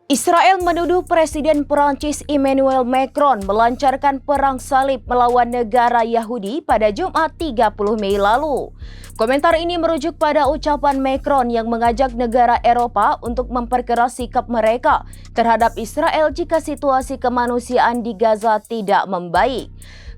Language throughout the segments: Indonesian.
Israel menuduh Presiden Perancis Emmanuel Macron melancarkan perang salib melawan negara Yahudi pada Jumat 30 Mei lalu. Komentar ini merujuk pada ucapan Macron yang mengajak negara Eropa untuk memperkeras sikap mereka terhadap Israel jika situasi kemanusiaan di Gaza tidak membaik.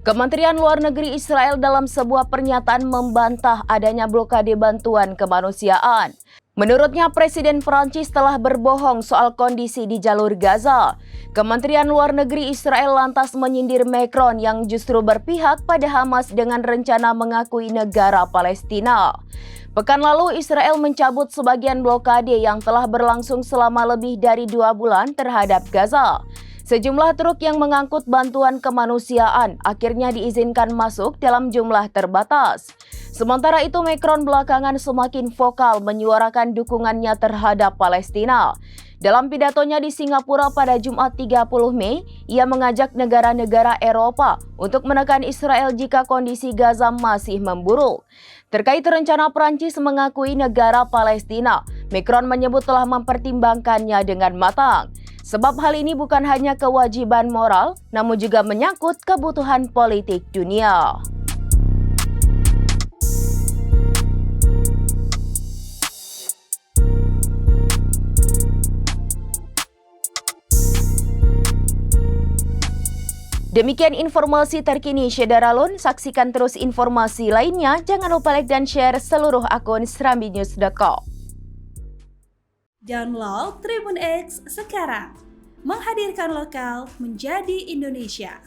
Kementerian Luar Negeri Israel dalam sebuah pernyataan membantah adanya blokade bantuan kemanusiaan. Menurutnya, Presiden Perancis telah berbohong soal kondisi di jalur Gaza. Kementerian Luar Negeri Israel lantas menyindir Macron yang justru berpihak pada Hamas dengan rencana mengakui negara Palestina. Pekan lalu, Israel mencabut sebagian blokade yang telah berlangsung selama lebih dari 2 bulan terhadap Gaza. Sejumlah truk yang mengangkut bantuan kemanusiaan akhirnya diizinkan masuk dalam jumlah terbatas. Sementara itu, Macron belakangan semakin vokal menyuarakan dukungannya terhadap Palestina. Dalam pidatonya di Singapura pada Jumat 30 Mei, ia mengajak negara-negara Eropa untuk menekan Israel jika kondisi Gaza masih memburuk. Terkait rencana Prancis mengakui negara Palestina, Macron menyebut telah mempertimbangkannya dengan matang. Sebab hal ini bukan hanya kewajiban moral, namun juga menyangkut kebutuhan politik dunia. Demikian informasi terkini Syederalun. Saksikan terus informasi lainnya. Jangan lupa like dan share seluruh akun serambinews.com. Download Tribun X sekarang. Menghadirkan lokal menjadi Indonesia.